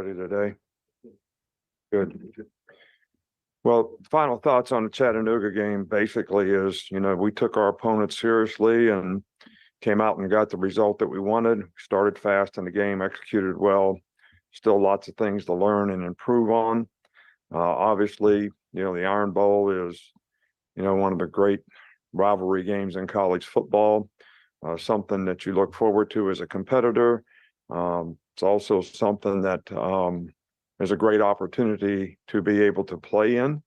everybody today? Good. Well, final thoughts on the Chattanooga game basically is, we took our opponent seriously and came out and got the result that we wanted. Started fast in the game, executed well. Still lots of things to learn and improve on. Obviously, the Iron Bowl is, one of the great rivalry games in college football. Something that you look forward to as a competitor. It's also something that is a great opportunity to be able to play in.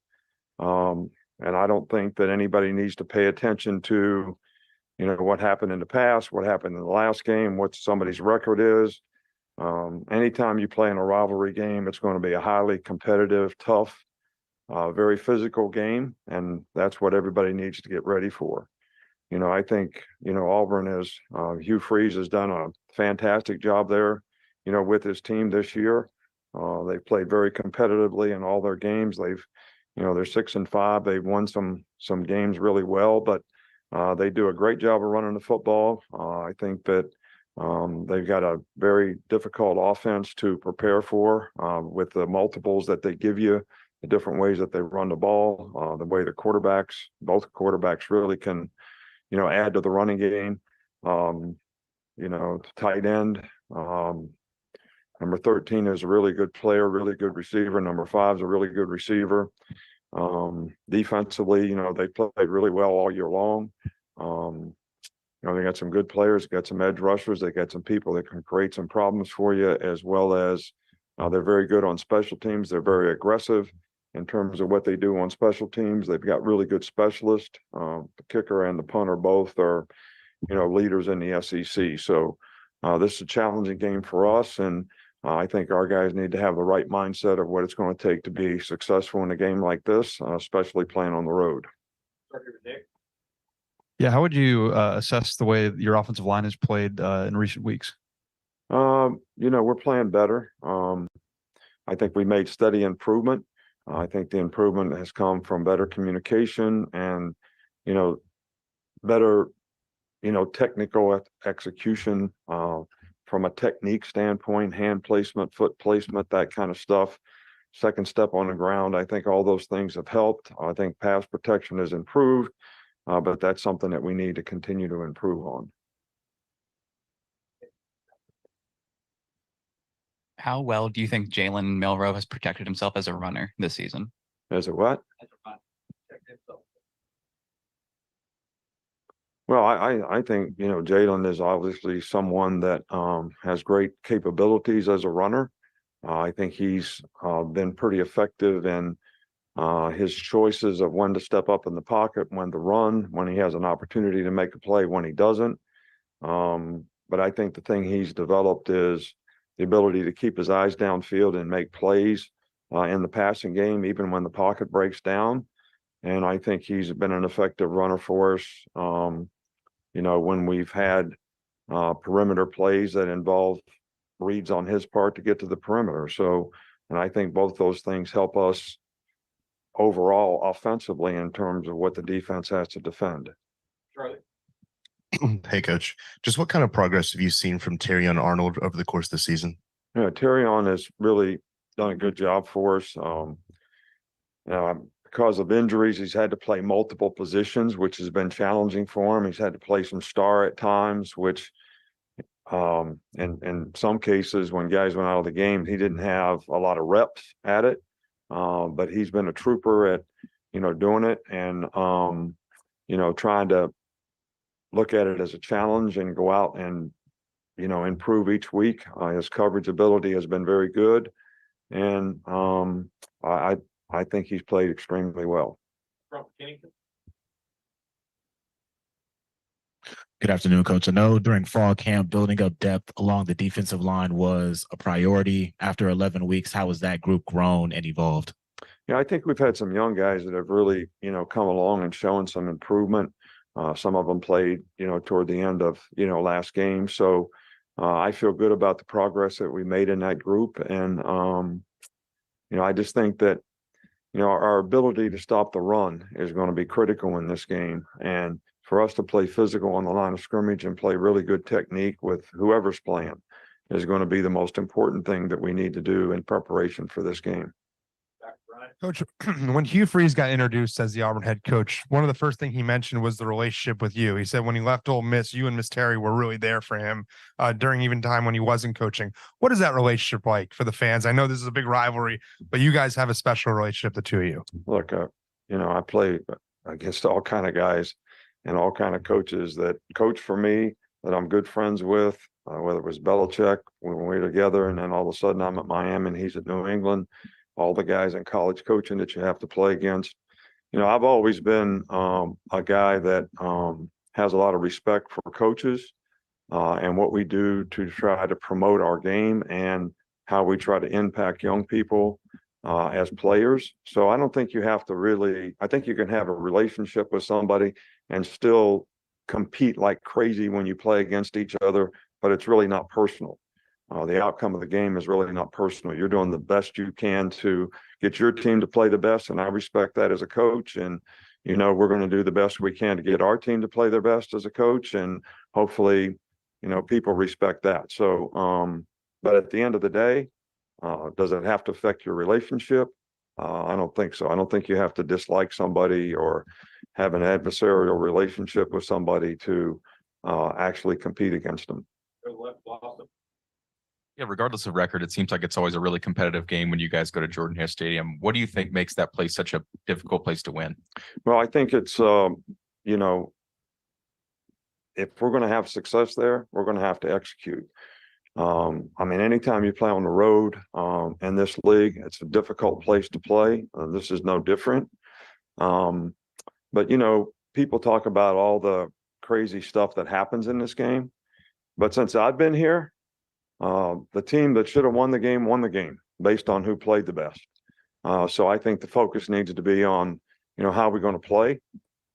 And I don't think that anybody needs to pay attention to, what happened in the past, what happened in the last game, what somebody's record is. Anytime you play in a rivalry game, it's going to be a highly competitive, tough, very physical game. And that's what everybody needs to get ready for. I think, Auburn Hugh Freeze has done a fantastic job there, with his team this year. They've played very competitively in all their games. They're 6-5. They've won some games really well, but they do a great job of running the football. I think that they've got a very difficult offense to prepare for with the multiples that they give you, the different ways that they run the ball, the way both quarterbacks really can, add to the running game. Tight end. Number 13 is a really good player, really good receiver. Number 5 is a really good receiver. Defensively, they played really well all year long. They got some good players, got some edge rushers, they got some people that can create some problems for you, as well as they're very good on special teams. They're very aggressive in terms of what they do on special teams. They've got really good specialists. The kicker and the punter both are, leaders in the SEC. So this is a challenging game for us, and I think our guys need to have the right mindset of what it's going to take to be successful in a game like this, especially playing on the road. Yeah, how would you assess the way your offensive line has played in recent weeks? We're playing better. I think we made steady improvement. I think the improvement has come from better communication and, better, technical execution from a technique standpoint, hand placement, foot placement, that kind of stuff. Second step on the ground. I think all those things have helped. I think pass protection has improved, but that's something that we need to continue to improve on. How well do you think Jalen Milroe has protected himself as a runner this season? As a what? Well, I think, Jalen is obviously someone that has great capabilities as a runner. I think he's been pretty effective in his choices of when to step up in the pocket, when to run, when he has an opportunity to make a play, when he doesn't. But I think the thing he's developed is the ability to keep his eyes downfield and make plays in the passing game, even when the pocket breaks down. And I think he's been an effective runner for us. When we've had perimeter plays that involve reads on his part to get to the perimeter. So, and I think both those things help us overall offensively in terms of what the defense has to defend. Charlie. Hey, Coach. Just what kind of progress have you seen from Terrion Arnold over the course of the season? Yeah, Terrion has really done a good job for us. Because of injuries, he's had to play multiple positions, which has been challenging for him. He's had to play some star at times, which in some cases, when guys went out of the game, he didn't have a lot of reps at it. But he's been a trooper at, doing it and, trying to look at it as a challenge and go out and, improve each week. His coverage ability has been very good. And I think he's played extremely well. Good afternoon, Coach. I know during fall camp, building up depth along the defensive line was a priority. After 11 weeks, how has that group grown and evolved? Yeah, I think we've had some young guys that have really, come along and shown some improvement. Some of them played, toward the end of, last game. So I feel good about the progress that we made in that group. And, I just think that, our ability to stop the run is going to be critical in this game. And for us to play physical on the line of scrimmage and play really good technique with whoever's playing, is going to be the most important thing that we need to do in preparation for this game. Coach, when Hugh Freeze got introduced as the Auburn head coach, one of the first things he mentioned was the relationship with you. He said when he left Ole Miss, you and Miss Terry were really there for him during even time when he wasn't coaching. What is that relationship like for the fans? I know this is a big rivalry, but you guys have a special relationship, the two of you. Look, I play against all kind of guys and all kind of coaches that coach for me, that I'm good friends with, whether it was Belichick when we were together, and then all of a sudden I'm at Miami and he's at New England. All the guys in college coaching that you have to play against. I've always been a guy that has a lot of respect for coaches and what we do to try to promote our game and how we try to impact young people as players. So I don't think you have to really, I think you can have a relationship with somebody and still compete like crazy when you play against each other, but it's really not personal. The outcome of the game is really not personal. You're doing the best you can to get your team to play the best, and I respect that as a coach. And we're going to do the best we can to get our team to play their best as a coach, and hopefully, people respect that. So, but at the end of the day, does it have to affect your relationship? I don't think so. I don't think you have to dislike somebody or have an adversarial relationship with somebody to actually compete against them. Yeah, regardless of record, it seems like it's always a really competitive game when you guys go to Jordan-Hare Stadium. What do you think makes that place such a difficult place to win? Well, I think it's, if we're going to have success there, we're going to have to execute. Anytime you play on the road in this league, it's a difficult place to play. This is no different. But people talk about all the crazy stuff that happens in this game. But since I've been here, the team that should have won the game based on who played the best. So I think the focus needs to be on, how we're going to play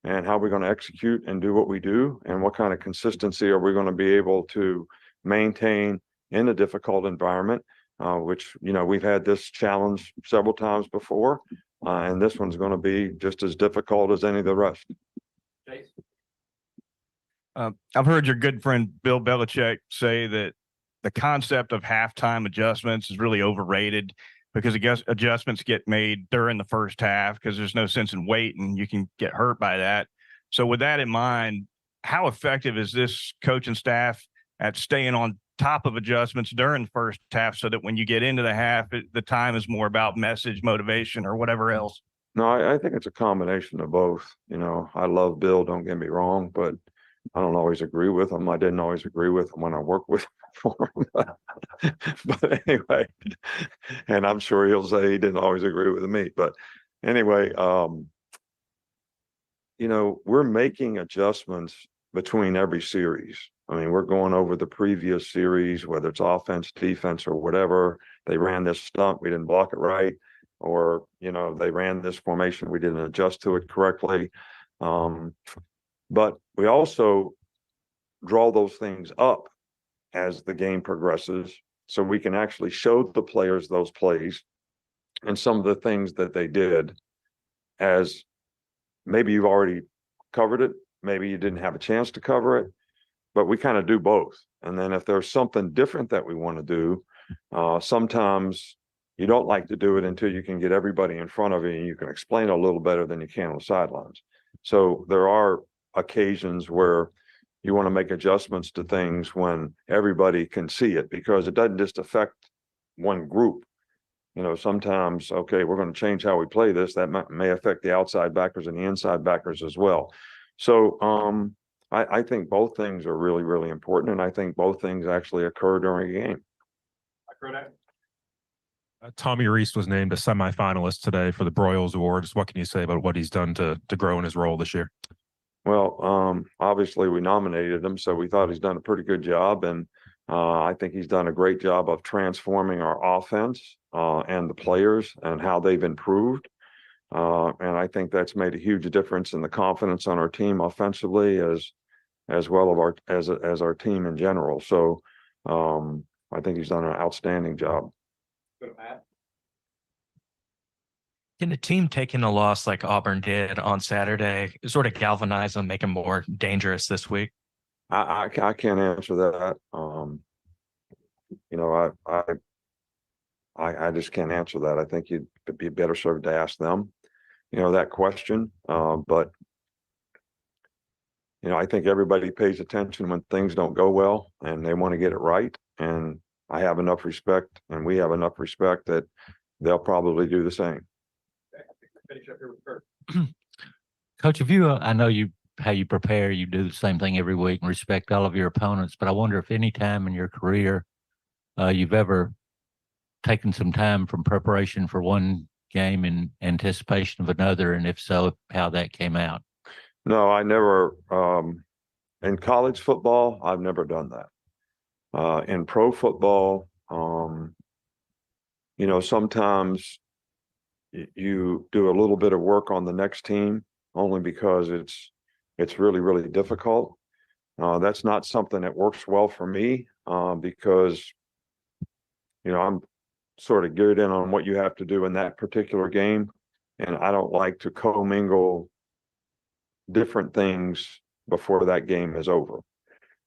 and how we're going to execute and do what we do, and what kind of consistency are we going to be able to maintain in a difficult environment, which, we've had this challenge several times before, and this one's going to be just as difficult as any of the rest. I've heard your good friend Bill Belichick say that the concept of halftime adjustments is really overrated because I guess adjustments get made during the first half because there's no sense in waiting. You can get hurt by that. So with that in mind, how effective is this coaching staff at staying on top of adjustments during the first half so that when you get into the half, the time is more about message, motivation, or whatever else? No, I think it's a combination of both. I love Bill, don't get me wrong, but I don't always agree with him. I didn't always agree with him when I worked with him for him. But anyway, and I'm sure he'll say he didn't always agree with me. But anyway, we're making adjustments between every series. We're going over the previous series, whether it's offense, defense, or whatever. They ran this stunt, we didn't block it right. Or, they ran this formation, we didn't adjust to it correctly. But we also draw those things up as the game progresses, so we can actually show the players those plays and some of the things that they did, as maybe you've already covered it, maybe you didn't have a chance to cover it, but we kind of do both. And then if there's something different that we want to do, sometimes you don't like to do it until you can get everybody in front of you and you can explain it a little better than you can on the sidelines. So there are occasions where you want to make adjustments to things when everybody can see it, because it doesn't just affect one group. Sometimes, okay, we're going to change how we play this. That may affect the outside backers and the inside backers as well. So I think both things are really, really important. And I think both things actually occur during a game. Tommy Reese was named a semifinalist today for the Broyles Awards. What can you say about what he's done to grow in his role this year? Well, obviously we nominated him, so we thought he's done a pretty good job. And I think he's done a great job of transforming our offense and the players and how they've improved. And I think that's made a huge difference in the confidence on our team offensively as well as our team in general. So I think he's done an outstanding job. Can a team taking a loss like Auburn did on Saturday sort of galvanize them, make them more dangerous this week? I can't answer that. you know, I just can't answer that. I think you'd be better served to ask them, you know, that question. But you know, I think everybody pays attention when things don't go well and they want to get it right. And I have enough respect, and we have enough respect that they'll probably do the same. Coach, if you, I know how you prepare, you do the same thing every week and respect all of your opponents, but I wonder if any time in your career you've ever taken some time from preparation for one game in anticipation of another, and if so, how that came out. No, I never, in college football, I've never done that. In pro football, you know, sometimes you do a little bit of work on the next team only because it's really, really difficult. That's not something that works well for me, because, you know, I'm sort of geared in on what you have to do in that particular game. And I don't like to commingle different things before that game is over.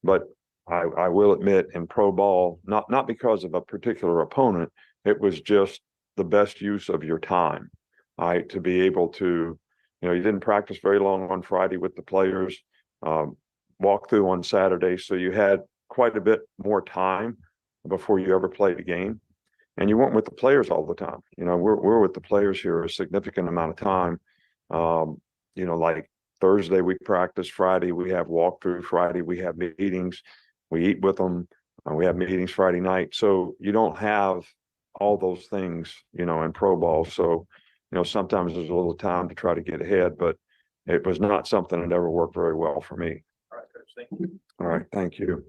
But I will admit, in pro ball, not because of a particular opponent, it was just the best use of your time. To be able to, you know, you didn't practice very long on Friday with the players, walk through on Saturday, so you had quite a bit more time before you ever played a game. And you weren't with the players all the time. You know, we're with the players here a significant amount of time. You know, like Thursday we practice, Friday we have walkthrough, Friday we have meetings, we eat with them, we have meetings Friday night. So you don't have all those things, you know, in pro ball. So, you know, sometimes there's a little time to try to get ahead, but it was not something that ever worked very well for me. All right, Coach, thank you. All right, thank you.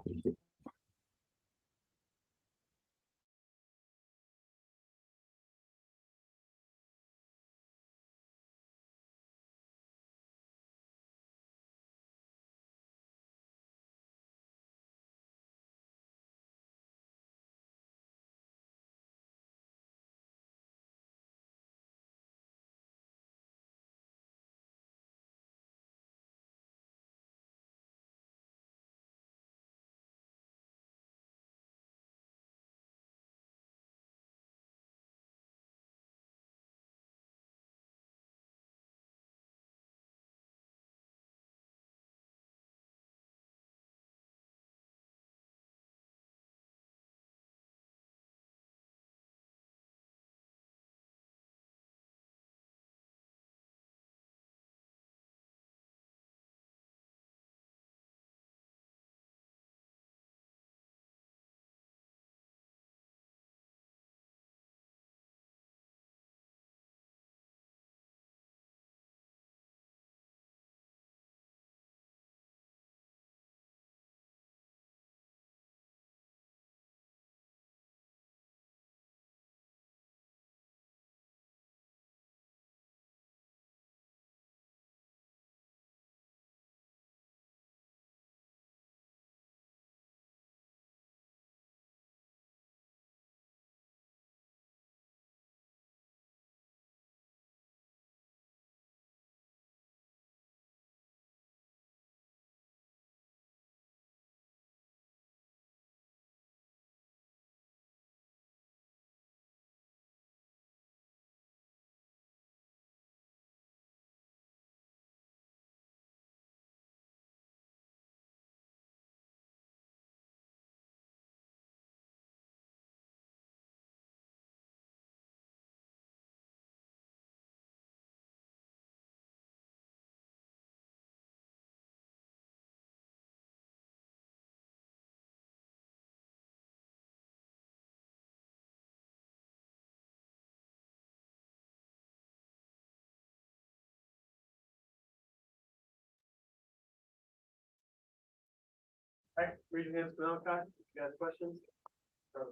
All right, raise your hands for Malachi. If you guys questions?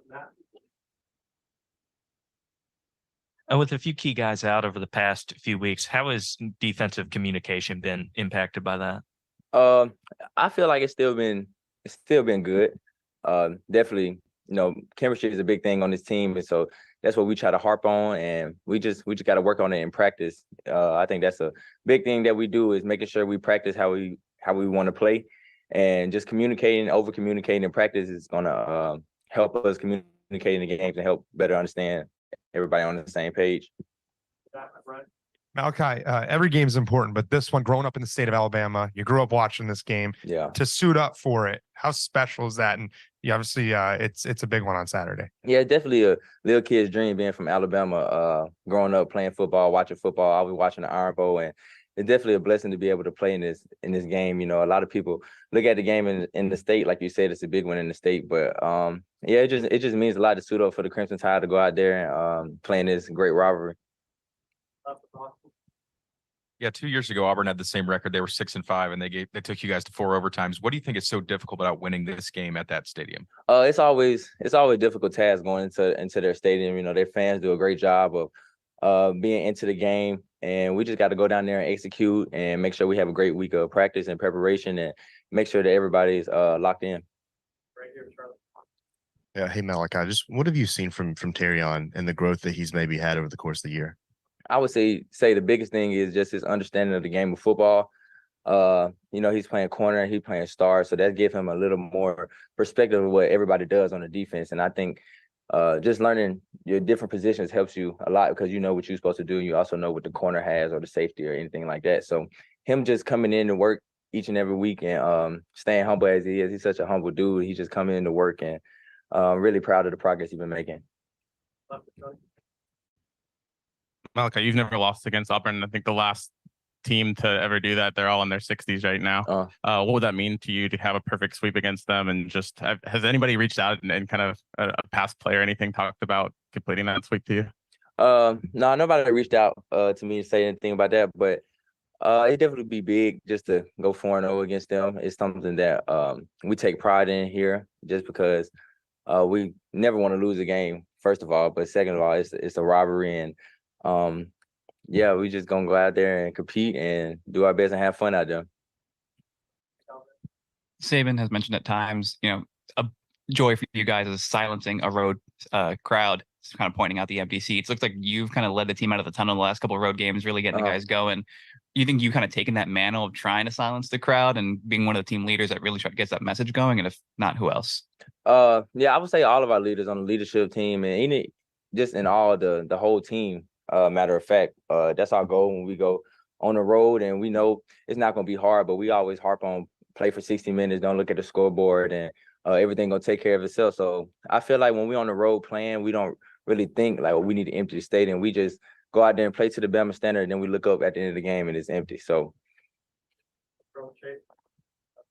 Matt? With a few key guys out over the past few weeks, how has defensive communication been impacted by that? I feel like it's still been good. Definitely, you know, chemistry is a big thing on this team, and so that's what we try to harp on, and we just got to work on it in practice. I think that's a big thing that we do, is making sure we practice how we want to play, and just over communicating in practice is gonna help us communicate in the games and help better understand everybody on the same page. Malachi, every game is important, but this one, growing up in the state of Alabama, you grew up watching this game. Yeah. To suit up for it, how special is that? And you obviously, it's a big one on Saturday. Yeah, definitely a little kid's dream being from Alabama, growing up playing football, watching football. I was watching the Iron Bowl, and it's definitely a blessing to be able to play in this game. You know, a lot of people look at the game in the state, like you said, it's a big one in the state. But yeah, it just means a lot to suit up for the Crimson Tide to go out there and play in this great rivalry. Yeah, 2 years ago, Auburn had the same record. They were 6-5, and they took you guys to 4 overtimes. What do you think is so difficult about winning this game at that stadium? It's always a difficult task going into their stadium. You know, their fans do a great job of being into the game, and we just got to go down there and execute and make sure we have a great week of practice and preparation, and make sure that everybody's locked in. Yeah. Hey, Malachi, just what have you seen from Terrion and the growth that he's maybe had over the course of the year? I would say the biggest thing is just his understanding of the game of football. You know, he's playing corner, he's playing star, so that gives him a little more perspective of what everybody does on the defense. And I think just learning your different positions helps you a lot, because you know what you're supposed to do. You also know what the corner has or the safety or anything like that. So him just coming in to work each and every week and staying humble as he is. He's such a humble dude. He's just coming in to work, and really proud of the progress he's been making. Malachi, you've never lost against Auburn. I think the last team to ever do that, they're all in their 60s right now. What would that mean to you to have a perfect sweep against them? And just has anybody reached out and kind of a past player, anything talked about completing that sweep to you? No, nobody reached out to me to say anything about that, but it definitely be big just to go 4-0 against them. It's something that we take pride in here, just because we never want to lose a game, first of all, but second of all, it's a rivalry, and yeah, we just gonna go out there and compete and do our best and have fun out there. Saban has mentioned at times, you know, a joy for you guys is silencing a road crowd, kind of pointing out the empty seats. Looks like you've kind of led the team out of the tunnel the last couple of road games, really getting the guys going. You think you kind of taken that mantle of trying to silence the crowd and being one of the team leaders that really gets that message going? And if not, who else? Yeah, I would say all of our leaders on the leadership team, and just in all the whole team. Matter of fact, that's our goal when we go on the road, and we know it's not going to be hard, but we always harp on play for 60 minutes, don't look at the scoreboard, and everything going to take care of itself. So I feel like when we're on the road playing, we don't really think like we need to empty the stadium. We just go out there and play to the Bama standard, and then we look up at the end of the game and it's empty. So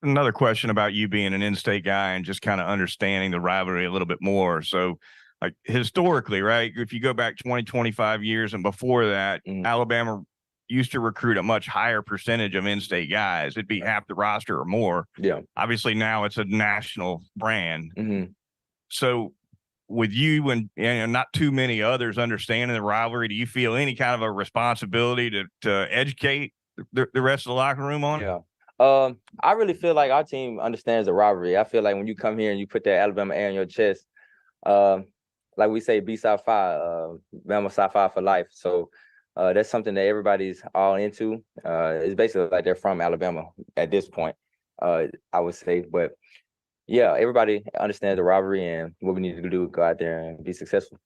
another question about you being an in-state guy and just kind of understanding the rivalry a little bit more. So like historically, right? If you go back 20, 25 years and before that, Alabama used to recruit a much higher percentage of in-state guys. It'd be half the roster or more. Yeah. Obviously now it's a national brand. So with you and not too many others understanding the rivalry, do you feel any kind of a responsibility to educate the rest of the locker room on it? Yeah. I really feel like our team understands the rivalry. I feel like when you come here and you put that Alabama A on your chest, like we say, be South Five, Bama South Five for life. So that's something that everybody's all into. It's basically like they're from Alabama at this point, I would say. But yeah, everybody understands the rivalry and what we need to do, go out there and be successful.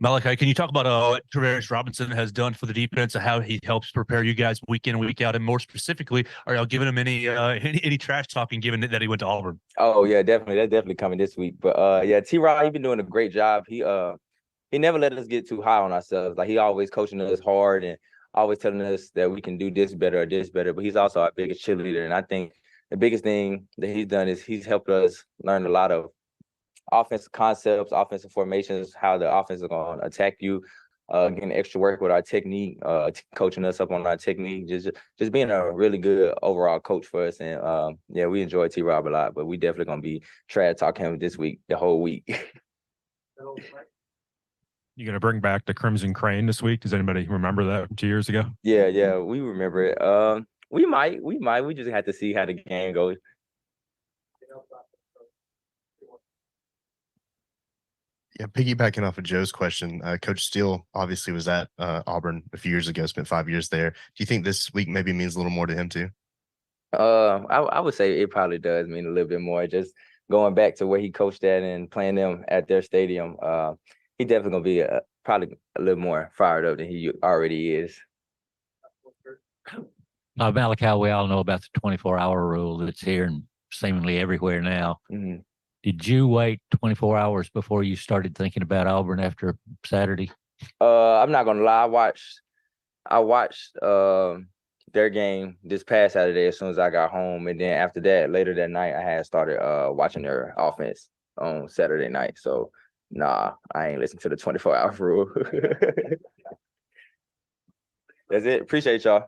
Malachi, can you talk about what Travaris Robinson has done for the defense and how he helps prepare you guys week in and week out? And more specifically, are y'all giving him any trash talking given that he went to Auburn? Oh yeah, definitely. That's definitely coming this week. But yeah, T-Rod, he's been doing a great job. He never let us get too high on ourselves. Like he always coaching us hard and always telling us that we can do this better or this better. But he's also our biggest cheerleader. And I think the biggest thing that he's done is he's helped us learn a lot of offensive concepts, offensive formations, how the offense is going to attack you, getting extra work with our technique, coaching us up on our technique, just being a really good overall coach for us. And yeah, we enjoy T-Rob a lot, but we definitely going to be trash talking him this week, the whole week. You going to bring back the Crimson Crane this week? Does anybody remember that from 2 years ago? Yeah, we remember it. We might. We just have to see how the game goes. Yeah, piggybacking off of Joe's question, Coach Steele obviously was at Auburn a few years ago, spent 5 years there. Do you think this week maybe means a little more to him too? I would say it probably does mean a little bit more. Just going back to where he coached at and playing them at their stadium, he definitely gonna be probably a little more fired up than he already is. Malachi, we all know about the 24-hour rule that's here and seemingly everywhere now. Mm-hmm. Did you wait 24 hours before you started thinking about Auburn after Saturday? I'm not gonna lie. I watched their game this past Saturday as soon as I got home, and then after that, later that night, I had started watching their offense on Saturday night. So nah, I ain't listened to the 24-hour rule. That's it. Appreciate y'all.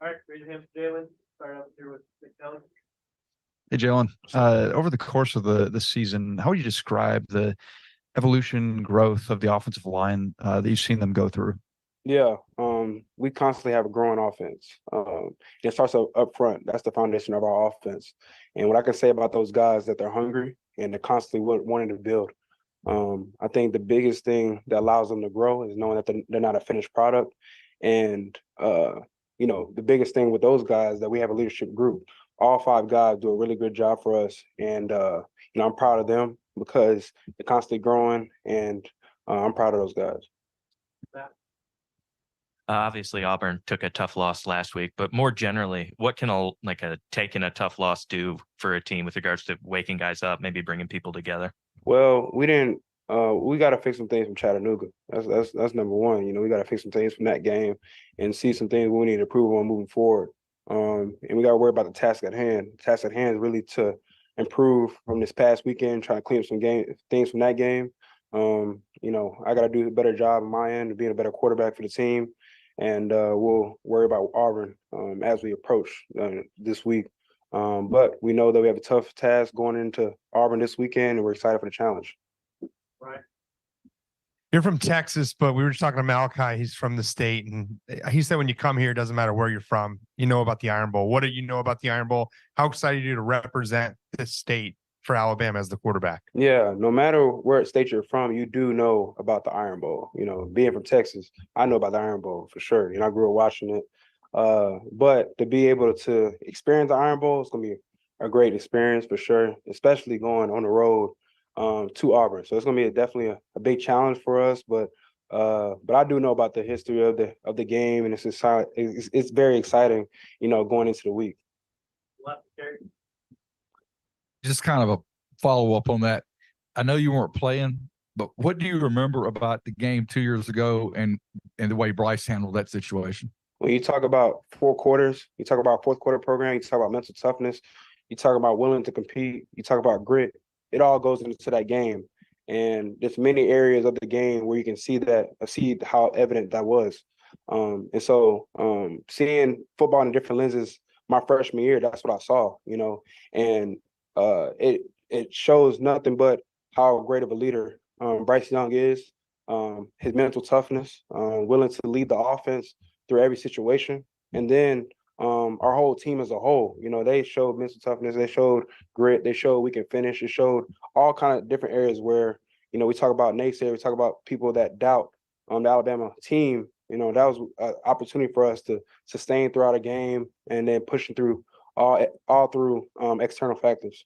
All right, raise your hand for Jalen. Start out here with McNally. Hey, Jalen, over the course of the season, how would you describe the evolution growth of the offensive line that you've seen them go through? Yeah, we constantly have a growing offense. It starts up front. That's the foundation of our offense. And what I can say about those guys that they're hungry and they're constantly wanting to build. I think the biggest thing that allows them to grow is knowing that they're not a finished product. And you know, the biggest thing with those guys that we have a leadership group. All 5 guys do a really good job for us, and you know, I'm proud of them because they're constantly growing, and I'm proud of those guys. Obviously, Auburn took a tough loss last week, but more generally, what can taking a tough loss do for a team with regards to waking guys up, maybe bringing people together? Well, we didn't. We got to fix some things from Chattanooga. That's number one. You know, we got to fix some things from that game and see some things we need to improve on moving forward. And we got to worry about the task at hand. The task at hand is really to improve from this past weekend, try to clean up some things from that game. You know, I got to do a better job on my end of being a better quarterback for the team. And we'll worry about Auburn as we approach this week. But we know that we have a tough task going into Auburn this weekend, and we're excited for the challenge. Right. You're from Texas, but we were just talking to Malachi. He's from the state, and he said when you come here, it doesn't matter where you're from. You know about the Iron Bowl. What do you know about the Iron Bowl? How excited are you to represent this state for Alabama as the quarterback? Yeah, no matter where state you're from, you do know about the Iron Bowl. You know, being from Texas, I know about the Iron Bowl for sure. You know, I grew up watching it. But to be able to experience the Iron Bowl is going to be a great experience for sure, especially going on the road to Auburn. So it's going to be definitely a big challenge for us. But I do know about the history of the game, and it's very exciting, you know, going into the week. Just kind of a follow up on that. I know you weren't playing, but what do you remember about the game 2 years ago and the way Bryce handled that situation? When you talk about 4 quarters, you talk about fourth quarter program, you talk about mental toughness, you talk about willing to compete, you talk about grit, it all goes into that game. And there's many areas of the game where you can see how evident that was. And so seeing football in different lenses my freshman year, that's what I saw, and it shows nothing but how great of a leader Bryce Young is, his mental toughness, willing to lead the offense through every situation. And then our whole team as a whole, they showed mental toughness, they showed grit, they showed we can finish, it showed all kind of different areas where, we talk about naysayers, we talk about people that doubt the Alabama team. That was an opportunity for us to sustain throughout a game and then pushing through all through external factors.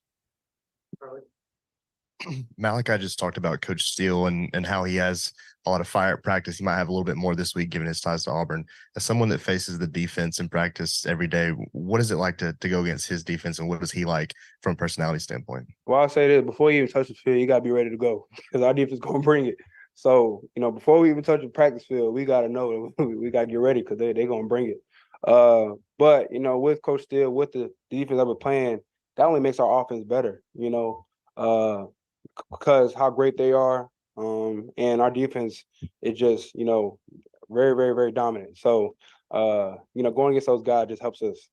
Malachi just talked about Coach Steele and how he has a lot of fire at practice. He might have a little bit more this week given his ties to Auburn. As someone that faces the defense in practice every day, what is it like to go against his defense, and what is he like from a personality standpoint? Well, I'll say this, before you even touch the field, you got to be ready to go because our defense is going to bring it. So, before we even touch the practice field, we got to know that we got to get ready because they're going to bring it. But, with Coach Steele, with the defense that we're playing, that only makes our offense better, because how great they are. And our defense is just, very, very, very dominant. So, going against those guys just helps us.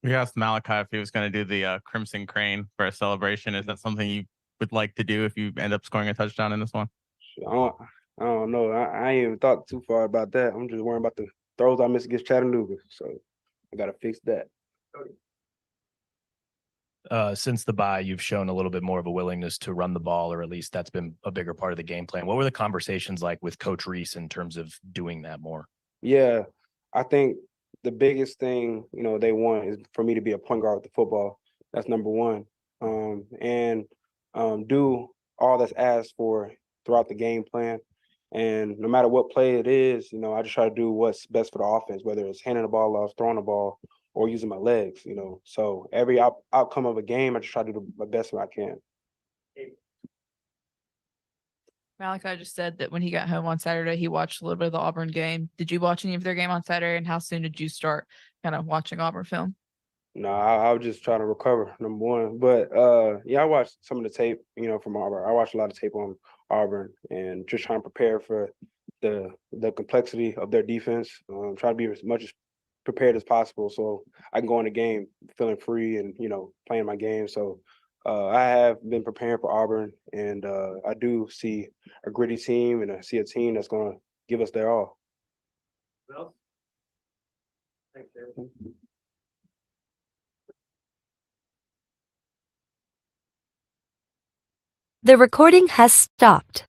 We asked Malachi if he was going to do the Crimson Crane for a celebration. Is that something you would like to do if you end up scoring a touchdown in this one? I don't know. I ain't even thought too far about that. I'm just worrying about the throws I missed against Chattanooga. So I got to fix that. Since the bye, you've shown a little bit more of a willingness to run the ball, or at least that's been a bigger part of the game plan. What were the conversations like with Coach Reese in terms of doing that more? Yeah, I think the biggest thing, they want is for me to be a point guard with the football. That's number one. And do all that's asked for throughout the game plan. And no matter what play it is, I just try to do what's best for the offense, whether it's handing the ball off, throwing the ball, or using my legs, So every outcome of a game, I just try to do my best when I can. Malachi just said that when he got home on Saturday, he watched a little bit of the Auburn game. Did you watch any of their game on Saturday, and how soon did you start kind of watching Auburn film? No, I was just trying to recover, number one. But I watched some of the tape, from Auburn. I watched a lot of tape on Auburn and just trying to prepare for the complexity of their defense. Try to be as much as prepared as possible so I can go in the game feeling free and, playing my game. So I have been preparing for Auburn, and I do see a gritty team, and I see a team that's going to give us their all. Well, thanks, David. The recording has stopped.